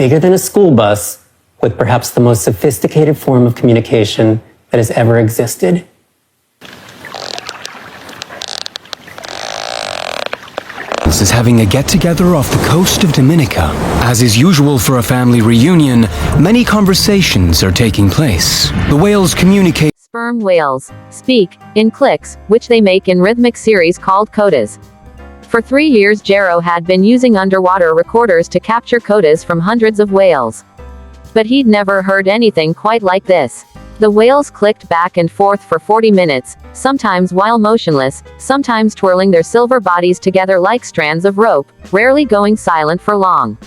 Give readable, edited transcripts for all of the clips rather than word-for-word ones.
bigger than a school bus, with perhaps the most sophisticated form of communication that has ever existed. Is having a get-together off the coast of Dominica. As is usual for a family reunion, many conversations are taking place. The whales communicate. Sperm whales speak in clicks, which they make in rhythmic series called codas. For 3 years Jarrow had been using underwater recorders to capture codas from hundreds of whales. But he'd never heard anything quite like this. The whales clicked back and forth for 40 minutes, sometimes while motionless, sometimes twirling their silver bodies together like strands of rope, rarely going silent for long.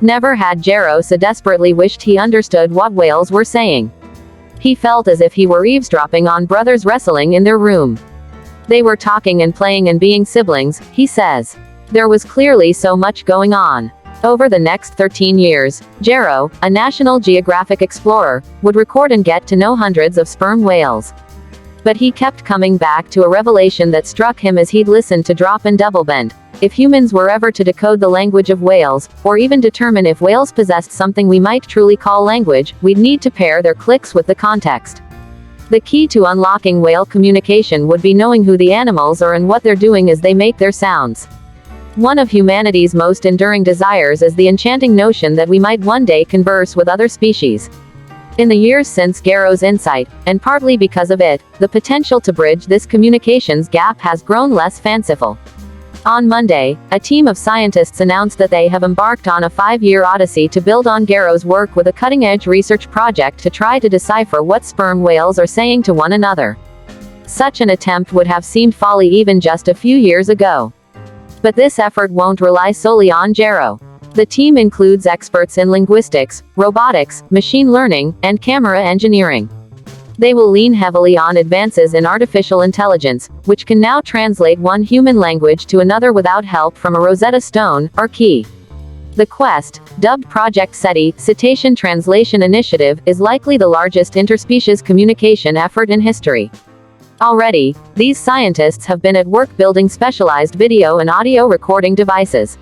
Never had Jarrow so desperately wished he understood what whales were saying. He felt as if he were eavesdropping on brothers wrestling in their room. They were talking and playing and being siblings, he says. There was clearly so much going on. Over the next 13 years, Jarrow, a National Geographic explorer, would record and get to know hundreds of sperm whales. But he kept coming back to a revelation that struck him as he'd listened to Drop and Doublebend. If humans were ever to decode the language of whales, or even determine if whales possessed something we might truly call language, we'd need to pair their clicks with the context. The key to unlocking whale communication would be knowing who the animals are and what they're doing as they make their sounds. One of humanity's most enduring desires is the enchanting notion that we might one day converse with other species. In the years since Jarrow's insight, and partly because of it, the potential to bridge this communications gap has grown less fanciful. On Monday, a team of scientists announced that they have embarked on a 5-year odyssey to build on Jarrow's work with a cutting-edge research project to try to decipher what sperm whales are saying to one another. Such an attempt would have seemed folly even just a few years ago. But this effort won't rely solely on Jarrow. The team includes experts in linguistics, robotics, machine learning, and camera engineering. They will lean heavily on advances in artificial intelligence, which can now translate one human language to another without help from a Rosetta Stone or key. The quest, dubbed Project SETI, Cetacean Translation Initiative, is likely the largest interspecies communication effort in history. Already, these scientists have been at work building specialized video and audio recording devices.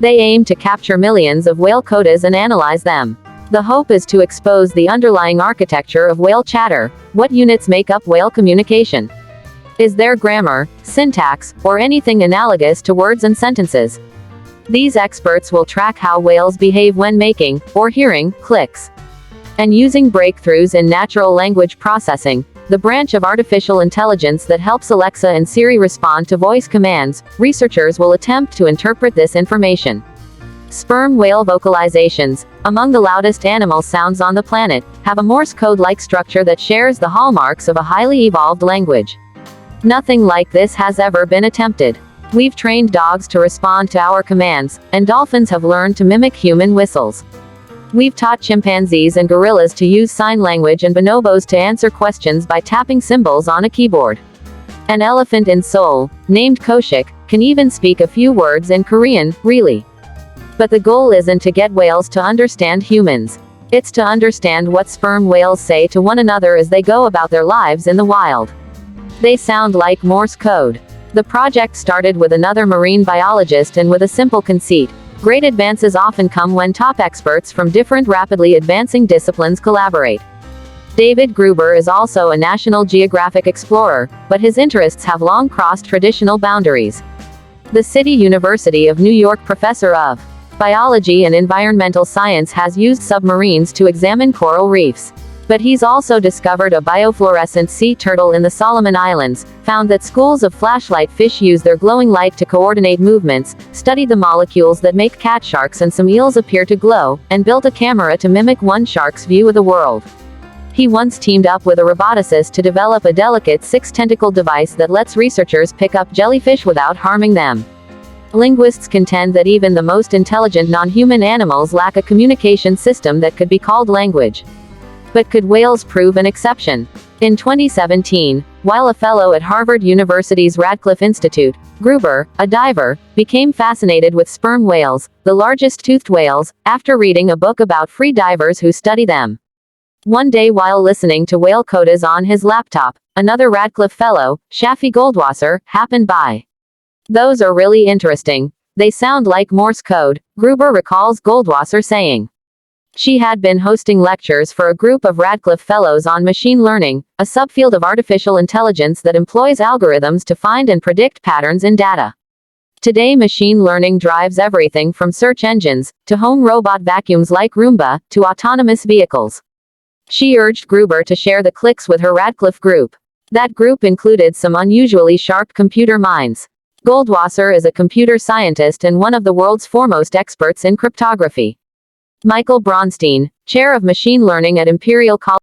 They aim to capture millions of whale codas and analyze them. The hope is to expose the underlying architecture of whale chatter. What units make up whale communication? Is there grammar, syntax, or anything analogous to words and sentences? These experts will track how whales behave when making, or hearing, clicks. And using breakthroughs in natural language processing, the branch of artificial intelligence that helps Alexa and Siri respond to voice commands, researchers will attempt to interpret this information. Sperm whale vocalizations, among the loudest animal sounds on the planet, have a Morse code-like structure that shares the hallmarks of a highly evolved language. Nothing like this has ever been attempted. We've trained dogs to respond to our commands, and dolphins have learned to mimic human whistles. We've taught chimpanzees and gorillas to use sign language and bonobos to answer questions by tapping symbols on a keyboard. An elephant in Seoul, named Koshik, can even speak a few words in Korean, really. But the goal isn't to get whales to understand humans. It's to understand what sperm whales say to one another as they go about their lives in the wild. They sound like Morse code. The project started with another marine biologist and with a simple conceit. Great advances often come when top experts from different rapidly advancing disciplines collaborate. David Gruber is also a National Geographic explorer, but his interests have long crossed traditional boundaries. The City University of New York professor of biology and environmental science has used submarines to examine coral reefs. But he's also discovered a biofluorescent sea turtle in the Solomon Islands, found that schools of flashlight fish use their glowing light to coordinate movements, studied the molecules that make cat sharks and some eels appear to glow, and built a camera to mimic one shark's view of the world. He once teamed up with a roboticist to develop a delicate 6-tentacled device that lets researchers pick up jellyfish without harming them. Linguists contend that even the most intelligent non-human animals lack a communication system that could be called language. But could whales prove an exception? In 2017, while a fellow at Harvard University's Radcliffe Institute, Gruber, a diver, became fascinated with sperm whales, the largest toothed whales, after reading a book about free divers who study them. One day while listening to whale codas on his laptop, another Radcliffe fellow, Shafi Goldwasser, happened by. "Those are really interesting. They sound like Morse code," Gruber recalls Goldwasser saying. She had been hosting lectures for a group of Radcliffe Fellows on machine learning, a subfield of artificial intelligence that employs algorithms to find and predict patterns in data. Today, machine learning drives everything from search engines, to home robot vacuums like Roomba, to autonomous vehicles. She urged Gruber to share the clicks with her Radcliffe group. That group included some unusually sharp computer minds. Goldwasser is a computer scientist and one of the world's foremost experts in cryptography. Michael Bronstein, chair of machine learning at Imperial College